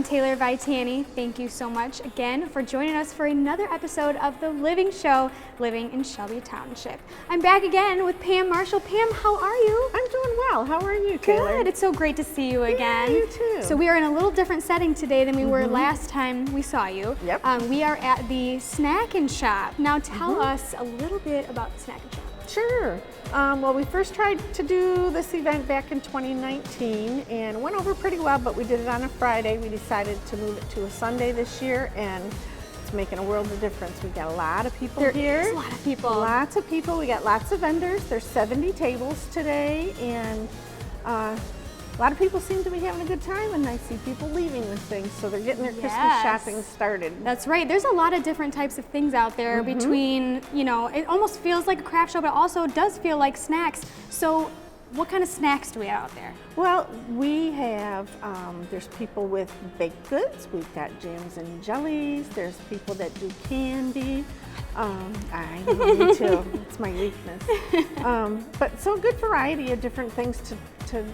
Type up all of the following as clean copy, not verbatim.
I'm Taylor Vitani. Thank you so much again for joining us for another episode of The Living Show, Living in Shelby Township. I'm back again with Pam Marshall. Pam, how are you? I'm doing well. How are you, Taylor? Good. It's so great to see you again. Yeah, you too. So we are in a little different setting today than we were last time we saw you. Yep. We are at the Snack and Shop. Now tell us a little bit about the Snack and Shop. Sure. Well, we first tried to do this event back in 2019 and went over pretty well, but we did it on a Friday. We decided to move it to a Sunday this year, and it's making a world of difference. We got a lot of people here. There's a lot of people. Lots of people. We got lots of vendors. There's 70 tables today, and a lot of people seem to be having a good time, and I see people leaving with things, so they're getting their Christmas shopping started. That's right. There's a lot of different types of things out there between, you know, it almost feels like a craft show, but also does feel like snacks. So what kind of snacks do we have out there? Well, we have, there's people with baked goods. We've got jams and jellies. There's people that do candy. I know, me too. It's my weakness. But so a good variety of different things to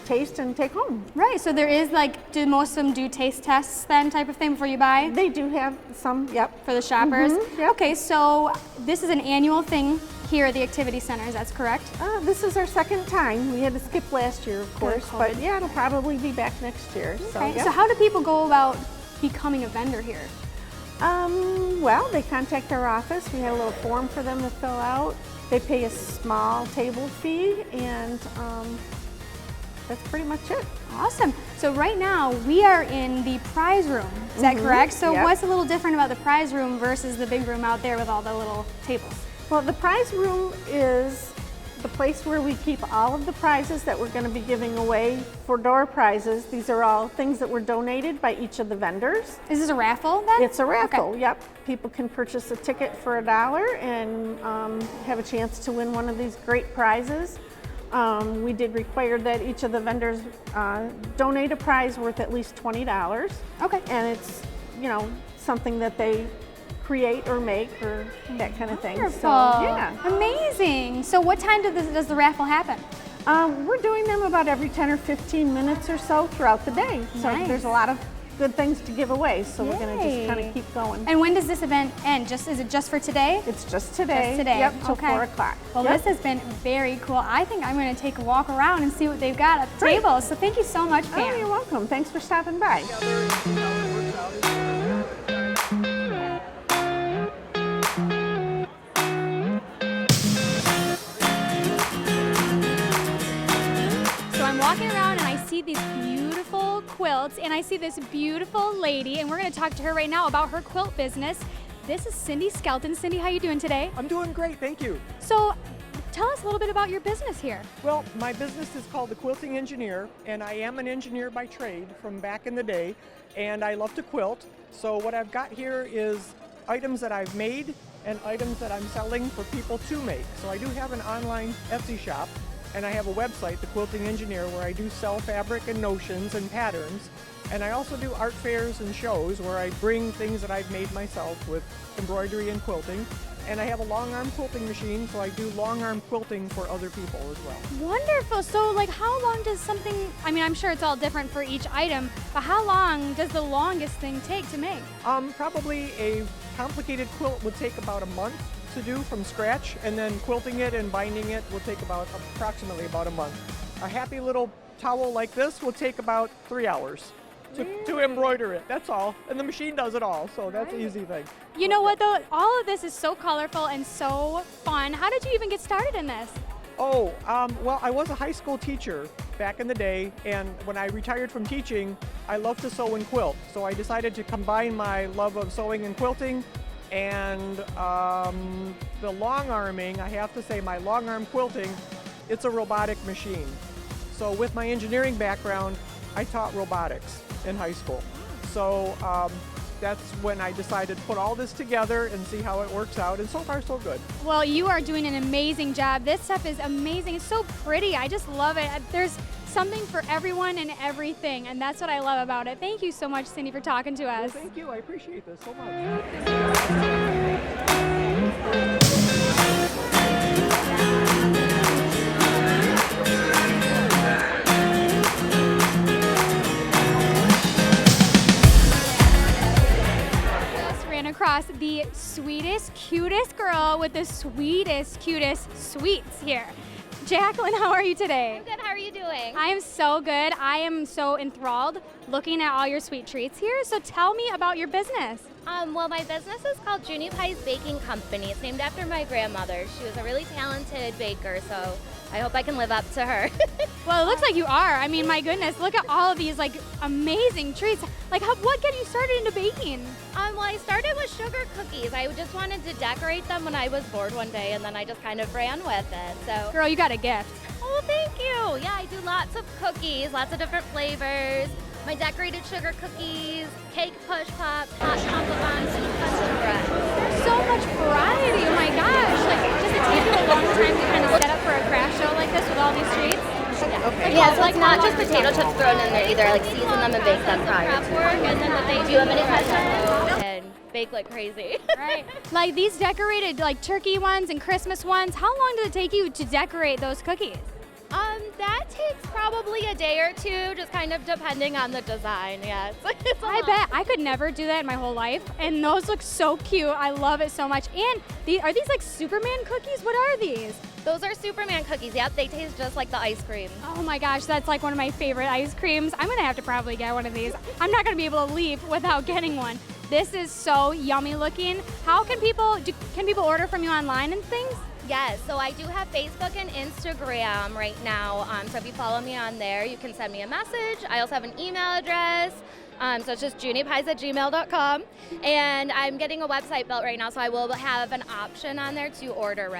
taste and take home. Right, so there is like, do most of them do taste tests then type of thing before you buy? They do have some, yep. For the shoppers? Yep. Okay, so this is an annual thing here at the Activity Center, is that correct? This is our second time. We had to skip last year, of course, but yeah, it'll probably be back next year. Okay, so how do people go about becoming a vendor here? Well, they contact our office. We have a little form for them to fill out. They pay a small table fee, and that's pretty much it. Awesome. So right now we are in the prize room. Is that correct? So what's a little different about the prize room versus the big room out there with all the little tables? Well, the prize room is the place where we keep all of the prizes that we're going to be giving away for door prizes. These are all things that were donated by each of the vendors. Is this a raffle then? It's a raffle, okay. Yep. People can purchase a ticket for $1 and have a chance to win one of these great prizes. We did require that each of the vendors donate a prize worth at least $20. Okay. And it's, you know, something that they create or make or that kind of thing. Wonderful. So, yeah. Amazing. So what time does the raffle happen? We're doing them about every 10 or 15 minutes or so throughout the day. So there's a lot of good things to give away, so we're going to just kind of keep going. And when does this event end? Is it just for today? It's just today. Just today. Yep, till okay. 4 o'clock. Well, this has been very cool. I think I'm going to take a walk around and see what they've got at the table. So thank you so much, Pam. Oh, you're welcome. Thanks for stopping by. So I'm walking around and I see these beautiful quilts, and I see this beautiful lady, and we're going to talk to her right now about her quilt business. This is Cindy Skelton. Cindy, how you doing today? I'm doing great, thank you. So tell us a little bit about your business here. Well, my business is called The Quilting Engineer, and I am an engineer by trade from back in the day, and I love to quilt. So what I've got here is items that I've made and items that I'm selling for people to make. So I do have an online Etsy shop, and I have a website, The Quilting Engineer, where I do sell fabric and notions and patterns. And I also do art fairs and shows where I bring things that I've made myself with embroidery and quilting. And I have a long arm quilting machine, so I do long arm quilting for other people as well. Wonderful. So like how long does something, I mean, I'm sure it's all different for each item, but how long does the longest thing take to make? Probably a complicated quilt would take about a month to do from scratch, and then quilting it and binding it will take approximately about a month. A happy little towel like this will take about 3 hours. To embroider it, that's all. And the machine does it all, so that's an easy thing. You know what though, all of this is so colorful and so fun. How did you even get started in this? Oh, well, I was a high school teacher back in the day, and when I retired from teaching, I love to sew and quilt. So I decided to combine my love of sewing and quilting and the long arming. I have to say my long arm quilting, it's a robotic machine. So with my engineering background, I taught robotics in high school. So that's when I decided to put all this together and see how it works out, and so far so good. Well, you are doing an amazing job. This stuff is amazing. It's so pretty. I just love it. There's something for everyone and everything, and that's what I love about it. Thank you so much, Cindy, for talking to us. Well, thank you. I appreciate this so much. cutest girl with the sweetest, cutest sweets here. Jacqueline, how are you today? I'm good. How are you doing? I am so good. I am so enthralled looking at all your sweet treats here. So tell me about your business. Well, my business is called Junie Pie's Baking Company. It's named after my grandmother. She was a really talented baker, so I hope I can live up to her. Well, it looks like you are. I mean, my goodness, look at all of these like amazing treats. Like, what got you started into baking? Well, I started with sugar cookies. I just wanted to decorate them when I was bored one day, and then I just kind of ran with it. So, Girl, you got a gift. oh, thank you. Yeah, I do lots of cookies, lots of different flavors. My decorated sugar cookies, cake push pops, hot chocolate buns, and custom bread. There's so much variety. Oh my gosh. Like, does it take you a long time to kind of set up for a craft show like this with all these treats? Okay. Yeah, so it's not just potato chips thrown in there either. I like season them and bake them prior to. And then do you have any questions? And bake like crazy. Right. Like these decorated like turkey ones and Christmas ones, how long did it take you to decorate those cookies? That takes probably a day or two, just kind of depending on the design, yes. I bet. I could never do that in my whole life. And those look so cute. I love it so much. And are these like Superman cookies? What are these? Those are Superman cookies, yep. They taste just like the ice cream. Oh my gosh, that's like one of my favorite ice creams. I'm gonna have to probably get one of these. I'm not gonna be able to leave without getting one. This is so yummy looking. How can people order from you online and things? Yes, so I do have Facebook and Instagram right now. So if you follow me on there, you can send me a message. I also have an email address. So it's just juniepies@gmail.com. And I'm getting a website built right now, so I will have an option on there to order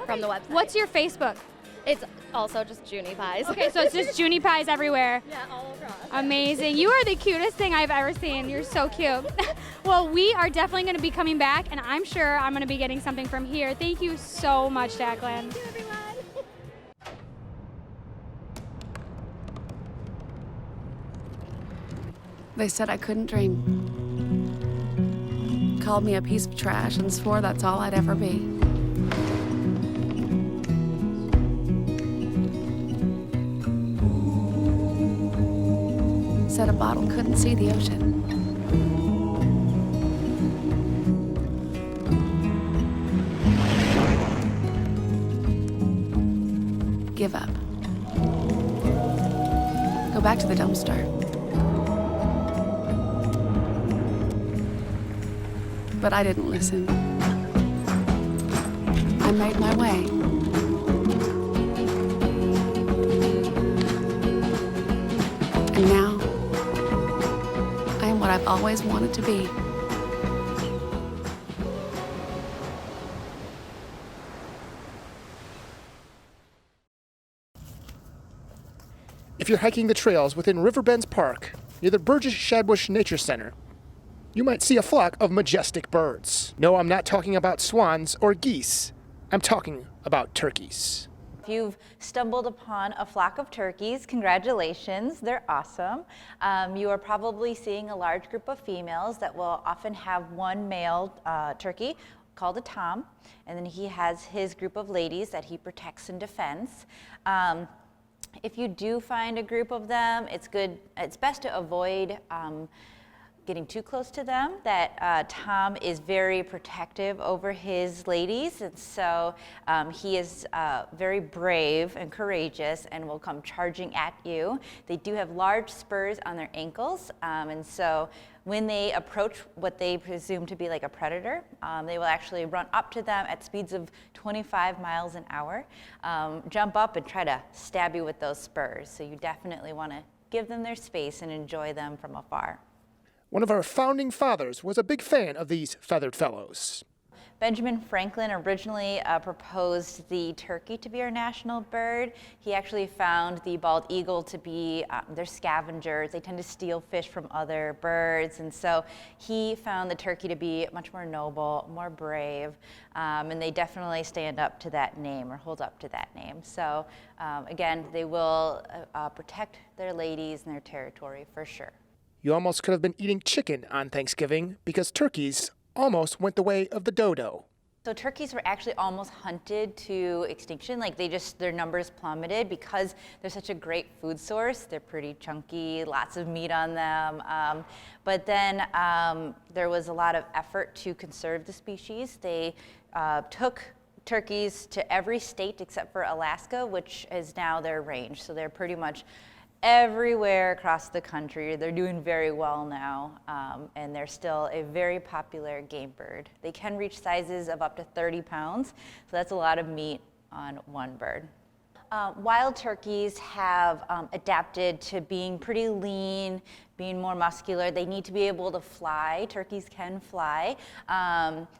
from the website. What's your Facebook? It's also just Junie Pies. Okay, so it's just Junie Pies everywhere. Yeah, all across. Amazing. You are the cutest thing I've ever seen. You're so cute. Well, we are definitely going to be coming back, and I'm sure I'm going to be getting something from here. Thank you so much, Jacqueline. Thank you, everyone. They said I couldn't dream. Called me a piece of trash and swore that's all I'd ever be. Said a bottle couldn't see the ocean. Give up. Go back to the dumpster. But I didn't listen. I made my way. And now, I am what I've always wanted to be. If you're hiking the trails within Riverbends Park, near the Burgess Shadbush Nature Center, you might see a flock of majestic birds. No, I'm not talking about swans or geese. I'm talking about turkeys. If you've stumbled upon a flock of turkeys, congratulations, they're awesome. You are probably seeing a large group of females that will often have one male turkey called a tom, and then he has his group of ladies that he protects and defends. If you do find a group of them, it's best to avoid getting too close to them. That Tom is very protective over his ladies, and so he is very brave and courageous and will come charging at you. They do have large spurs on their ankles, and so when they approach what they presume to be like a predator, they will actually run up to them at speeds of 25 miles an hour, jump up and try to stab you with those spurs. So you definitely want to give them their space and enjoy them from afar. One of our founding fathers was a big fan of these feathered fellows. Benjamin Franklin originally proposed the turkey to be our national bird. He actually found the bald eagle to be, they're scavengers. They tend to steal fish from other birds. And so he found the turkey to be much more noble, more brave, and they definitely stand up to that name or hold up to that name. So again, they will protect their ladies and their territory for sure. You almost could have been eating chicken on Thanksgiving because turkeys almost went the way of the dodo. So turkeys were actually almost hunted to extinction. Like their numbers plummeted because they're such a great food source. They're pretty chunky, lots of meat on them. But then there was a lot of effort to conserve the species. They took turkeys to every state except for Alaska, which is now their range. So they're pretty much everywhere across the country. They're doing very well now, and they're still a very popular game bird. They can reach sizes of up to 30 pounds, so that's a lot of meat on one bird. Wild turkeys have adapted to being pretty lean, being more muscular. They need to be able to fly. Turkeys can fly.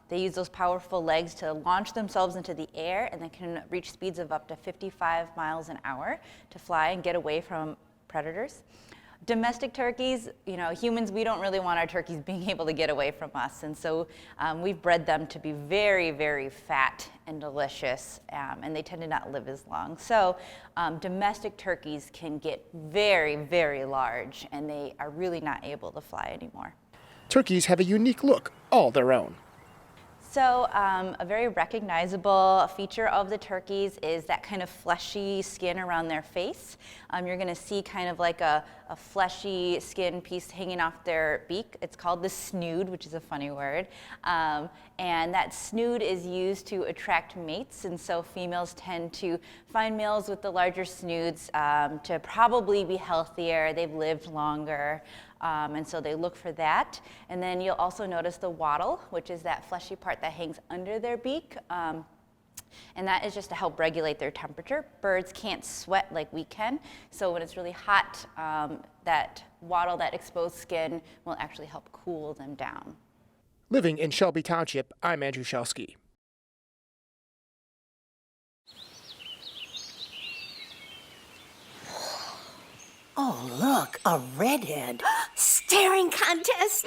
They use those powerful legs to launch themselves into the air, and they can reach speeds of up to 55 miles an hour to fly and get away from predators. Domestic turkeys, humans, we don't really want our turkeys being able to get away from us, and so we've bred them to be very, very fat and delicious, and they tend to not live as long. So domestic turkeys can get very, very large, and they are really not able to fly anymore. Turkeys have a unique look all their own. So a very recognizable feature of the turkeys is that kind of fleshy skin around their face. You're going to see kind of like a fleshy skin piece hanging off their beak. It's called the snood, which is a funny word. And that snood is used to attract mates, and so females tend to find males with the larger snoods to probably be healthier. They've lived longer. And so they look for that. And then you'll also notice the wattle, which is that fleshy part that hangs under their beak. And that is just to help regulate their temperature. Birds can't sweat like we can, so when it's really hot, that wattle, that exposed skin, will actually help cool them down. Living in Shelby Township, I'm Andrew Shelsky. Oh, look, a redhead. Staring contest.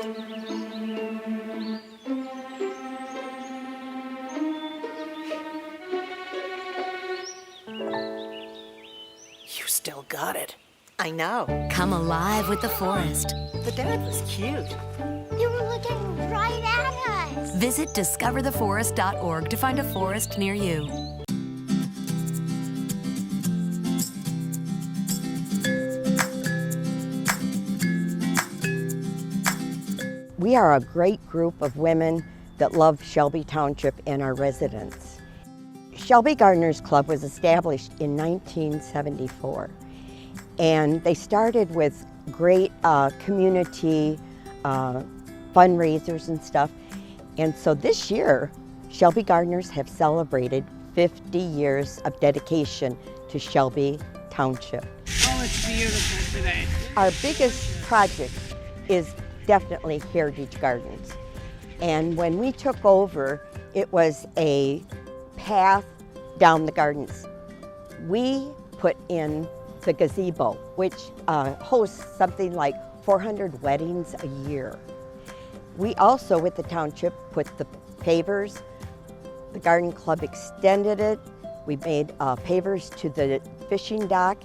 You still got it. I know. Come alive with the forest. The dad was cute. You were looking right at us. Visit discovertheforest.org to find a forest near you. We are a great group of women that love Shelby Township and our residents. Shelby Gardeners Club was established in 1974, and they started with great community fundraisers and stuff. And so this year, Shelby Gardeners have celebrated 50 years of dedication to Shelby Township. Oh, it's beautiful today. Our biggest project is definitely Heritage Gardens. And when we took over, it was a path down the gardens. We put in the gazebo, which hosts something like 400 weddings a year. We also, with the township, put the pavers. The garden club extended it. We made pavers to the fishing dock,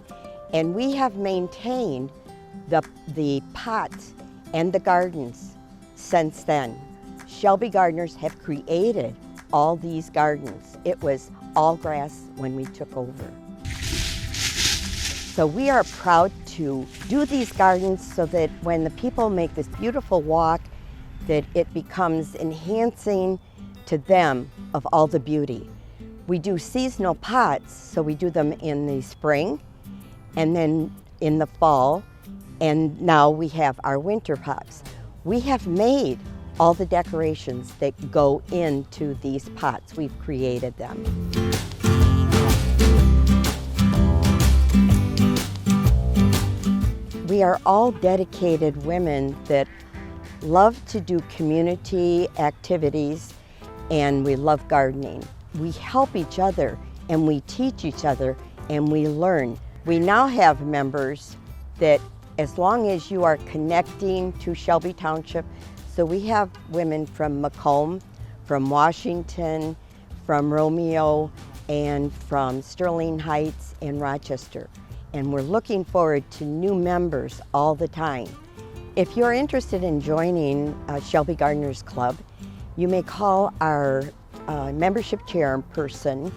and we have maintained the pots and the gardens since then. Shelby Gardeners have created all these gardens. It was all grass when we took over. So we are proud to do these gardens so that when the people make this beautiful walk, that it becomes enhancing to them of all the beauty. We do seasonal pots, so we do them in the spring and then in the fall, and now we have our winter pots. We have made all the decorations that go into these pots. We've created them. We are all dedicated women that love to do community activities, and we love gardening. We help each other, and we teach each other, and we learn. We now have members that, as long as you are connecting to Shelby Township, so we have women from Macomb, from Washington, from Romeo, and from Sterling Heights and Rochester. And we're looking forward to new members all the time. If you're interested in joining Shelby Gardeners Club, you may call our membership chairperson,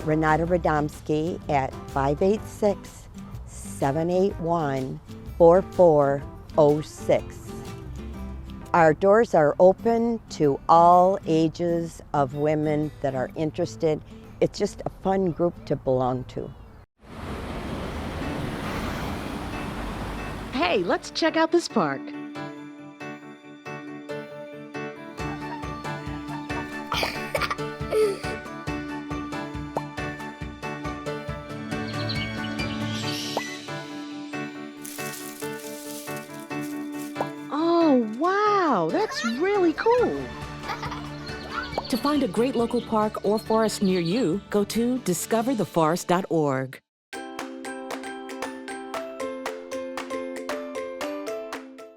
Renata Radomski, at 586-781-4406. Our doors are open to all ages of women that are interested. It's just a fun group to belong to. Hey, let's check out this park. Oh, wow, that's really cool. To find a great local park or forest near you, go to discovertheforest.org.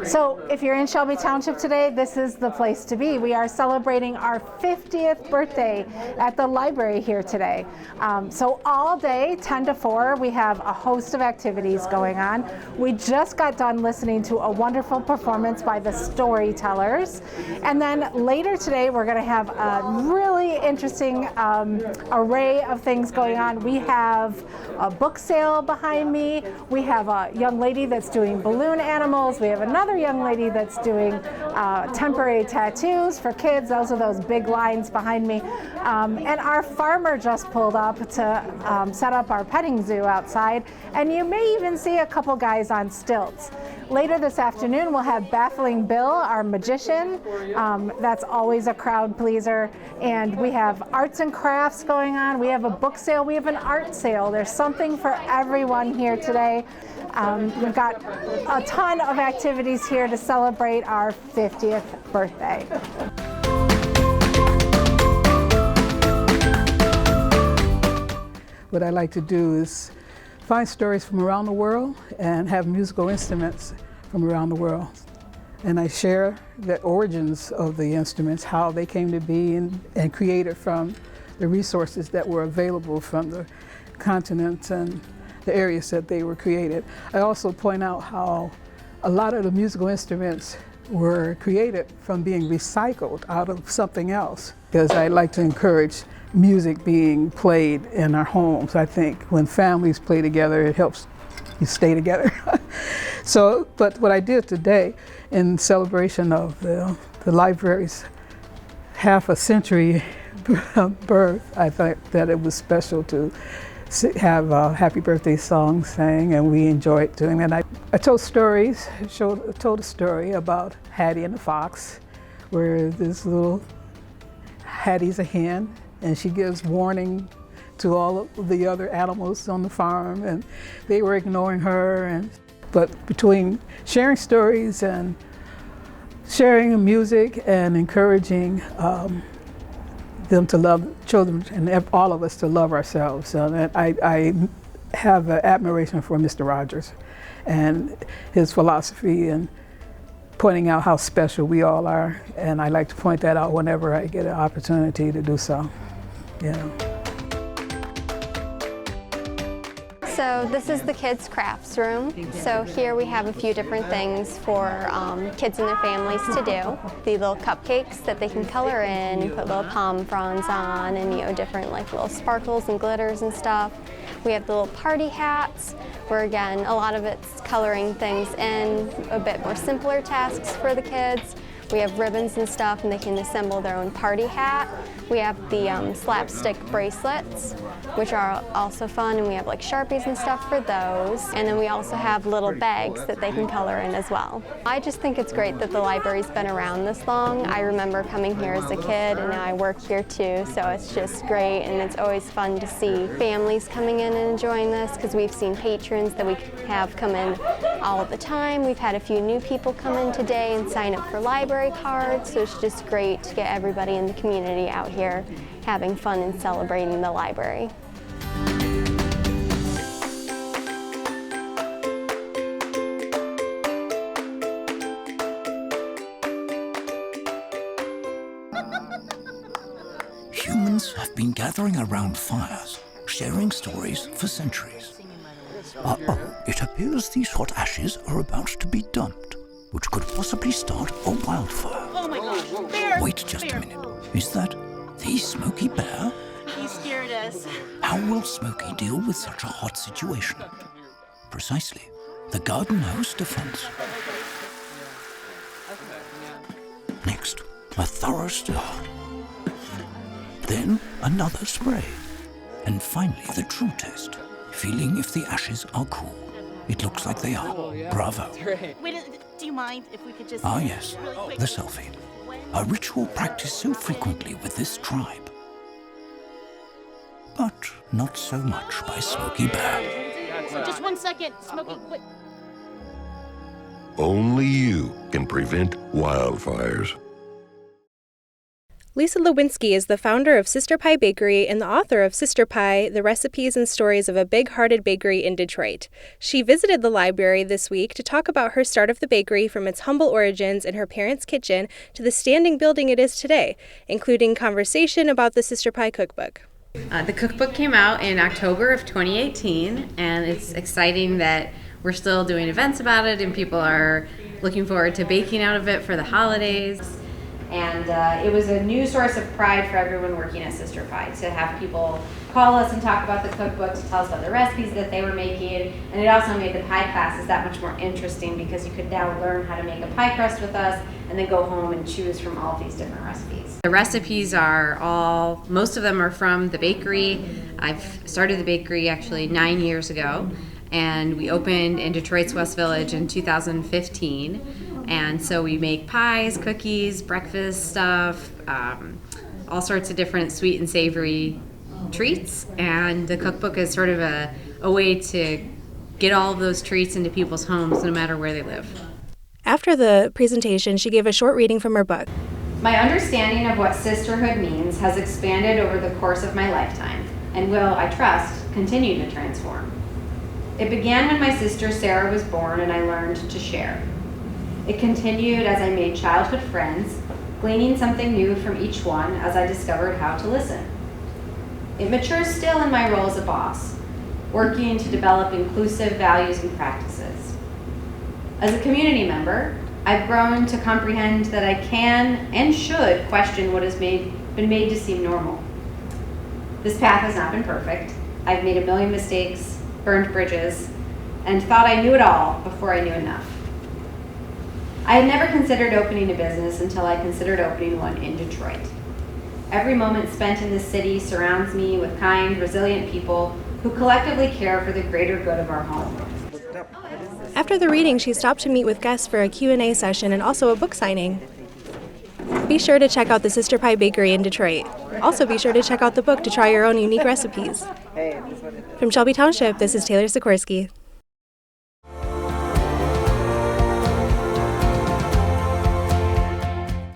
So if you're in Shelby Township today, this is the place to be. We are celebrating our 50th birthday at the library here today. So all day, 10 to 4, we have a host of activities going on. We just got done listening to a wonderful performance by the storytellers. And then later today, we're going to have a really interesting array of things going on. We have a book sale behind me. We have a young lady that's doing balloon animals. We have another young lady that's doing temporary tattoos for kids. Those are those big lines behind me. And our farmer just pulled up to set up our petting zoo outside. And you may even see a couple guys on stilts. Later this afternoon, we'll have Baffling Bill, our magician. That's always a crowd pleaser. And we have arts and crafts going on. We have a book sale. We have an art sale. There's something for everyone here today. We've got a ton of activities here to celebrate our 50th birthday. What I like to do is find stories from around the world and have musical instruments from around the world. And I share the origins of the instruments, how they came to be and created from the resources that were available from the continents and the areas that they were created. I also point out how a lot of the musical instruments were created from being recycled out of something else, because I like to encourage music being played in our homes. I think when families play together, it helps you stay together. But what I did today in celebration of the library's half a century birth, I thought that it was special to have a happy birthday song sang, and we enjoyed doing that. I told stories, told a story about Hattie and the Fox, where this little Hattie's a hen, and she gives warning to all of the other animals on the farm, and they were ignoring her. But between sharing stories and sharing music and encouraging them to love children and all of us to love ourselves. And I have an admiration for Mr. Rogers and his philosophy and pointing out how special we all are. And I like to point that out whenever I get an opportunity to do so. Yeah. So this is the kids' crafts room. So here we have a few different things for kids and their families to do. The little cupcakes that they can color in, put little palm fronds on, and different like little sparkles and glitters and stuff. We have the little party hats, where again, a lot of it's coloring things in, a bit more simpler tasks for the kids. We have ribbons and stuff, and they can assemble their own party hat. We have the slapstick bracelets, which are also fun, and we have like Sharpies and stuff for those. And then we also have little bags that they can color in as well. I just think it's great that the library's been around this long. I remember coming here as a kid, and now I work here too, so it's just great, and it's always fun to see families coming in and enjoying this, because we've seen patrons that we have come in all the time. We've had a few new people come in today and sign up for library cards, so it's just great to get everybody in the community out here having fun and celebrating the library. Humans have been gathering around fires, sharing stories for centuries. It appears these hot ashes are about to be dumped, which could possibly start a wildfire. Oh my gosh, bear! Wait just a minute. Is that The Smoky Bear? He scared us. How will Smoky deal with such a hot situation? Precisely. The garden hose defense. Next, a thorough stir. Then another spray. And finally, the true test. Feeling if the ashes are cool. It looks like they are. Bravo. Wait, do you mind if we could just... Ah, yes. really quick? The selfie. A ritual practiced so frequently with this tribe. But not so much by Smoky Bear. Just 1 second. Smoky, wait. Only you can prevent wildfires. Lisa Lewinsky is the founder of Sister Pie Bakery and the author of Sister Pie, The Recipes and Stories of a Big-Hearted Bakery in Detroit. She visited the library this week to talk about her start of the bakery from its humble origins in her parents' kitchen to the standing building it is today, including conversation about the Sister Pie cookbook. The cookbook came out in October of 2018, and it's exciting that we're still doing events about it and people are looking forward to baking out of it for the holidays. And it was a new source of pride for everyone working at Sister Pie to have people call us and talk about the cookbook, to tell us about the recipes that they were making. And it also made the pie classes that much more interesting because you could now learn how to make a pie crust with us and then go home and choose from all of these different recipes. The recipes are most of them are from the bakery. I've started the bakery actually 9 years ago, and we opened in Detroit's West Village in 2015. And so we make pies, cookies, breakfast stuff, all sorts of different sweet and savory treats. And the cookbook is sort of a way to get all of those treats into people's homes no matter where they live. After the presentation, she gave a short reading from her book. My understanding of what sisterhood means has expanded over the course of my lifetime and will, I trust, continue to transform. It began when my sister Sarah was born and I learned to share. It continued as I made childhood friends, gleaning something new from each one as I discovered how to listen. It matures still in my role as a boss, working to develop inclusive values and practices. As a community member, I've grown to comprehend that I can and should question what has been made to seem normal. This path has not been perfect. I've made a million mistakes, burned bridges, and thought I knew it all before I knew enough. I had never considered opening a business until I considered opening one in Detroit. Every moment spent in this city surrounds me with kind, resilient people who collectively care for the greater good of our home. After the reading, she stopped to meet with guests for a Q&A session and also a book signing. Be sure to check out the Sister Pie Bakery in Detroit. Also be sure to check out the book to try your own unique recipes. From Shelby Township, this is Taylor Sikorsky.